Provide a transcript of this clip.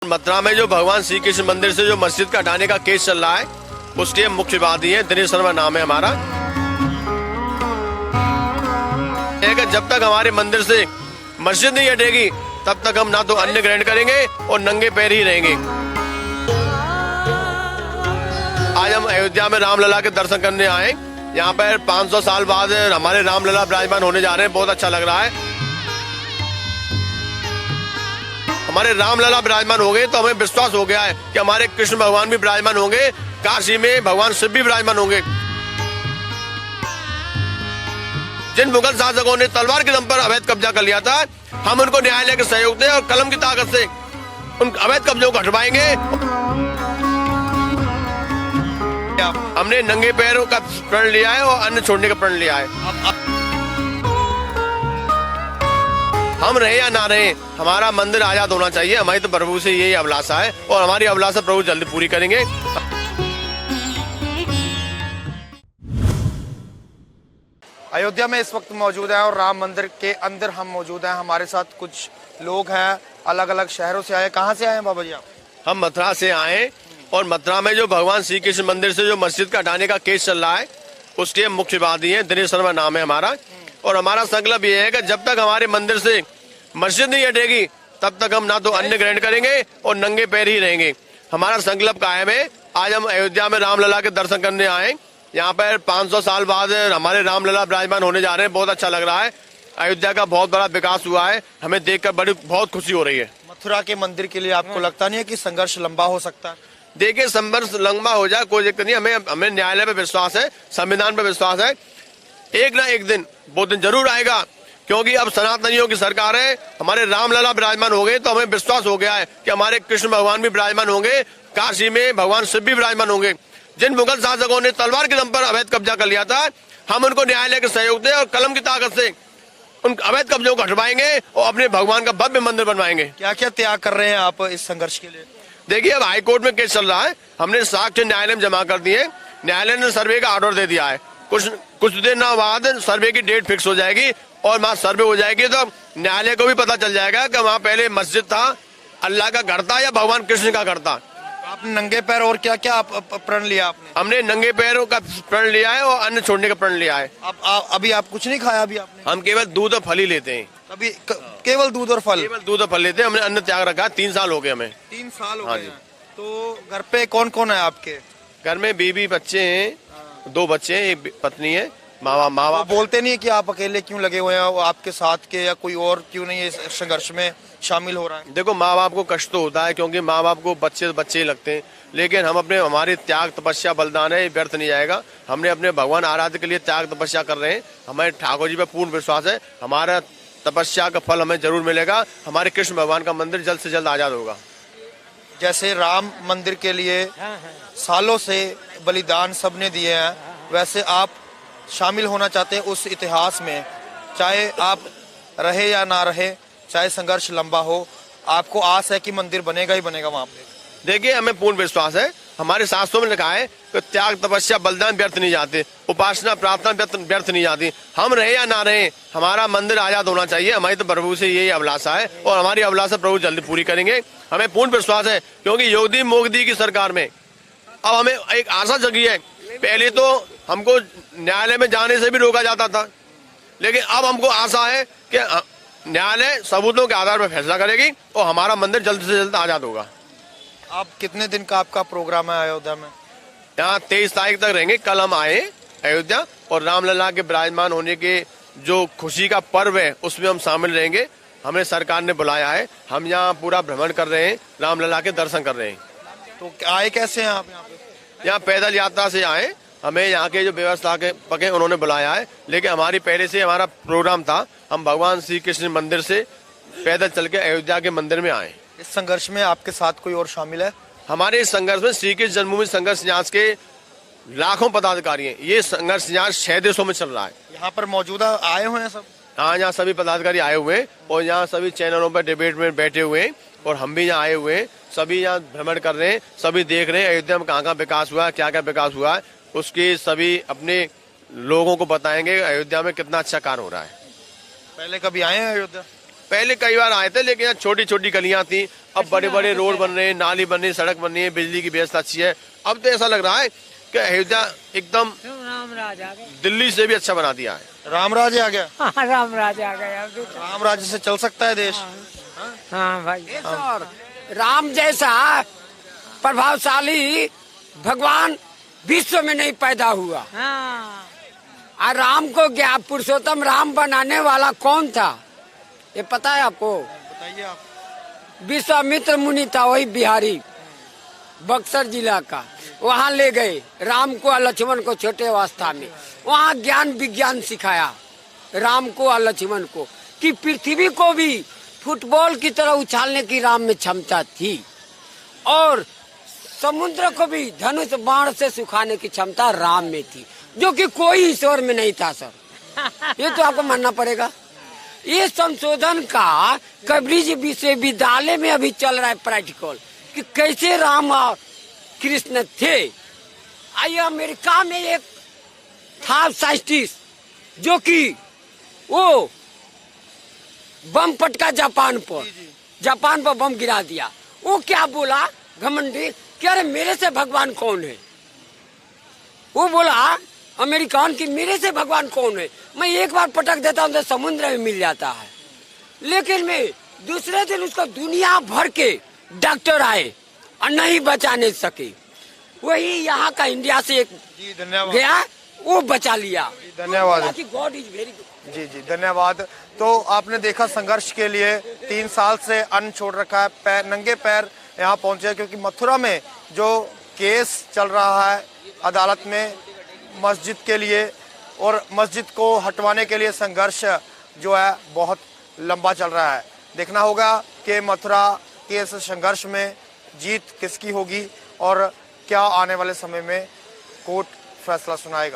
मथुरा में जो भगवान श्री कृष्ण मंदिर से जो मस्जिद का हटाने का केस चल रहा है, उसके मुख्य वादी है दिनेश शर्मा नाम है हमारा। जब तक हमारे मंदिर से मस्जिद नहीं हटेगी तब तक हम ना तो अन्न ग्रहण करेंगे और नंगे पैर ही रहेंगे। आज हम अयोध्या में रामलला के दर्शन करने आए। यहाँ पर 500 साल बाद हमारे रामलला विराजमान होने जा रहे हैं। बहुत अच्छा लग रहा है। हमारे रामलला विराजमान हो गए तो हमें विश्वास हो गया है कि हमारे कृष्ण भगवान भी विराजमान होंगे। काशी में भगवान शिव भी विराजमान होंगे। जिन मुगल शासकों ने तलवार के दम पर अवैध कब्जा कर लिया था, हम उनको न्यायालय के सहयोग से और कलम की ताकत से उन अवैध कब्जों को हटवाएंगे। हमने नंगे पैरों का प्रण लिया है और अन्न छोड़ने का प्रण लिया है। हम रहे या ना रहे, हमारा मंदिर आजाद होना चाहिए। हमारी तो प्रभु से यही अभिलाषा है और हमारी अभिलाषा प्रभु जल्दी पूरी करेंगे। अयोध्या में इस वक्त मौजूद है और राम मंदिर के अंदर हम मौजूद हैं। हमारे साथ कुछ लोग हैं, अलग अलग शहरों से आए। कहाँ से आए हैं बाबा जी आप? हम मथुरा से आए और मथुरा में जो भगवान श्री कृष्ण मंदिर से जो मस्जिद का हटाने का केस चल रहा है, उसके मुख्य वादी है दिनेश शर्मा नाम है हमारा। और हमारा संकल्प ये है कि जब तक हमारे मंदिर से मस्जिद नहीं हटेगी तब तक हम ना तो अन्न ग्रहण करेंगे और नंगे पैर ही रहेंगे। हमारा संकल्प कायम है। आज हम अयोध्या में रामलला के दर्शन करने आए। यहाँ पर 500 साल बाद हमारे रामलला विराजमान होने जा रहे हैं। बहुत अच्छा लग रहा है। अयोध्या का बहुत बड़ा विकास हुआ है। हमें देखकर बहुत खुशी हो रही है। मथुरा के मंदिर के लिए आपको लगता नहीं है कि संघर्ष लंबा हो सकता है? देखिए, संघर्ष लंबा हो जाए कोई दिक्कत नहीं। हमें न्यायालय पे विश्वास है, संविधान पे विश्वास है। एक ना एक दिन वो दिन जरूर आएगा, क्योंकि अब सनातनियों की सरकार है। हमारे रामलला विराजमान हो गए तो हमें विश्वास हो गया है कि हमारे कृष्ण भगवान भी विराजमान होंगे। काशी में भगवान शिव भी विराजमान होंगे। जिन मुगल शासकों ने तलवार के दम पर अवैध कब्जा कर लिया था, हम उनको न्यायालय के सहयोग से और कलम की ताकत से उन अवैध कब्जों को हटवाएंगे और अपने भगवान का भव्य मंदिर बनवाएंगे। क्या क्या त्याग कर रहे हैं आप इस संघर्ष के लिए? देखिए, अब हाईकोर्ट में केस चल रहा है। हमने साक्ष्य न्यायालय में जमा कर दिए। न्यायालय ने सर्वे का ऑर्डर दे दिया है। कुछ दिन बाद सर्वे की डेट फिक्स हो जाएगी और वहाँ सर्वे हो जाएगी तो न्यायालय को भी पता चल जाएगा कि वहाँ पहले मस्जिद था, अल्लाह का घर था या भगवान कृष्ण का घर था। आपने नंगे पैर और क्या क्या प्रण लिया आपने? हमने नंगे पैरों का प्रण लिया है और अन्न छोड़ने का प्रण लिया है। अभी आप कुछ नहीं खाया अभी आपने? हम केवल दूध और फल ही लेते हैं। अभी केवल दूध और फल? केवल दूध और फल लेते हैं। हमने अन्न त्याग रखा है। 3 साल हो गए हमें। 3 साल हो हाँ गए जी। हैं। तो घर पे कौन कौन है आपके? घर में बीवी बच्चे हैं, 2 बच्चे हैं, एक पत्नी है। माँ बाप बोलते नहीं है कि आप अकेले क्यों लगे हुए हैं, वो आपके साथ के या कोई और क्यों नहीं इस संघर्ष में शामिल हो रहा है? देखो, माँ बाप को कष्ट तो होता है, क्योंकि माँ बाप को बच्चे ही लगते हैं। लेकिन हम हमारे त्याग तपस्या बलिदान है, व्यर्थ नहीं जाएगा। हमने अपने भगवान आराध्य के लिए त्याग तपस्या कर रहे हैं। हमारे ठाकुर जी पे पूर्ण विश्वास है। हमारा तपस्या का फल हमें जरूर मिलेगा। हमारे कृष्ण भगवान का मंदिर जल्द से जल्द आजाद होगा। जैसे राम मंदिर के लिए सालों से बलिदान सबने दिए हैं, वैसे आप शामिल होना चाहते हैं उस इतिहास में। चाहे आप रहे या ना रहे, चाहे संघर्ष लंबा हो, आपको आस है कि मंदिर बनेगा ही बनेगा वहाँ पे। देखिए, हमें पूर्ण विश्वास है। हमारे शास्त्रों में लिखा है कि त्याग तपस्या बलिदान व्यर्थ नहीं जाते, उपासना प्रार्थना व्यर्थ नहीं जाती। हम रहे या ना रहे, हमारा मंदिर आजाद होना चाहिए। हमारी तो प्रभु से यही अभिलाषा है और हमारी अभिलाषा प्रभु जल्दी पूरी करेंगे। हमें पूर्ण विश्वास है, क्योंकि योगी मोदी की सरकार में अब हमें एक आशा जगी है। पहले तो हमको न्यायालय में जाने से भी रोका जाता था, लेकिन अब हमको आशा है कि न्यायालय सबूतों के आधार पर फैसला करेगी और हमारा मंदिर जल्द से जल्द आजाद होगा। आप कितने दिन का आपका प्रोग्राम है अयोध्या में? यहाँ 23 तारीख तक रहेंगे। कल हम आए अयोध्या और रामलला के विराजमान होने के जो खुशी का पर्व है उसमें हम शामिल रहेंगे। हमें सरकार ने बुलाया है। हम यहाँ पूरा भ्रमण कर रहे हैं, रामलला के दर्शन कर रहे हैं। तो आए कैसे हैं आप यहाँ पे? यहाँ पैदल यात्रा से आए। हमें यहाँ के जो व्यवस्था के पके उन्होंने बुलाया है, लेकिन हमारी पहले से हमारा प्रोग्राम था। हम भगवान श्री कृष्ण मंदिर से पैदल चल के अयोध्या के मंदिर में आए। इस संघर्ष में आपके साथ कोई और शामिल है? हमारे इस संघर्ष में श्री कृष्ण जन्मभूमि संघर्ष न्यास के लाखों पदाधिकारी हैं। ये संघर्ष न्यास 6 देशों में चल रहा है। यहाँ पर मौजूदा आए हुए हैं सब? हाँ, यहाँ सभी पदाधिकारी आए हुए हैं और यहाँ सभी चैनलों पर डिबेट में बैठे हुए हैं और हम भी यहाँ आए हुए हैं। सभी यहाँ भ्रमण कर रहे हैं, सभी देख रहे हैं अयोध्या में कहाँ विकास हुआ है, क्या क्या विकास हुआ है। उसके सभी अपने लोगों को बताएंगे अयोध्या में कितना अच्छा कार्य हो रहा है। पहले कभी आए हैं अयोध्या? पहले कई बार आए थे, लेकिन यहाँ छोटी छोटी गलियां थी, अब बड़े बड़े रोड बन रहे हैं, नाली बन रही है, सड़क बन रही है, बिजली की व्यवस्था अच्छी है। अब तो ऐसा लग रहा है कि अयोध्या एकदम रामराज आ गए। दिल्ली से भी अच्छा बना दिया है। रामराज आ गया, हाँ, रामराज आ गए अभी तो। रामराज से चल सकता है देश। हाँ भाई, और राम जैसा प्रभावशाली भगवान विश्व में नहीं पैदा हुआ। हाँ और राम को ज्ञान पुरुषोत्तम राम बनाने वाला कौन था, ये पता है आपको? बताइए आप। विश्वामित्र मुनि था, वही बिहारी बक्सर जिला का। वहाँ ले गए राम को और लक्ष्मण को छोटे अवस्था में, वहाँ ज्ञान विज्ञान सिखाया राम को और लक्ष्मण को कि पृथ्वी को भी फुटबॉल की तरह उछालने की राम में क्षमता थी, और समुद्र को भी धनुष बाण से सुखाने की क्षमता राम में थी, जो कि कोई ईश्वर में नहीं था सर। ये तो आपको मानना पड़ेगा। ये संशोधन का कब्रिज विश्वविद्यालय में अभी चल रहा है प्रैक्टिकल, कि कैसे राम और कृष्ण थे। आइए, अमेरिका में एक था साइंटिस्ट जो कि वो बम पटका जापान पर बम गिरा दिया। वो क्या बोला घमंडी कि अरे मेरे से भगवान कौन है। वो बोला अमेरिकन की मेरे से भगवान कौन है, मैं एक बार पटक देता हूँ तो समुद्र में मिल जाता है। लेकिन मैं दूसरे दिन उसको दुनिया भर के डॉक्टर आए और नहीं बचाने सके। वही यहाँ का इंडिया से एक जी धन्यवाद गया, वो बचा लिया। धन्यवाद। God is very good. जी जी धन्यवाद। तो आपने देखा संघर्ष के लिए 3 साल से अन्न छोड़ रखा है, नंगे पैर यहाँ पहुंचे, क्योंकि मथुरा में जो केस चल रहा है अदालत में मस्जिद के लिए, और मस्जिद को हटवाने के लिए संघर्ष जो है बहुत लंबा चल रहा है। देखना होगा कि मथुरा के इस संघर्ष में जीत किसकी होगी और क्या आने वाले समय में कोर्ट फैसला सुनाएगा।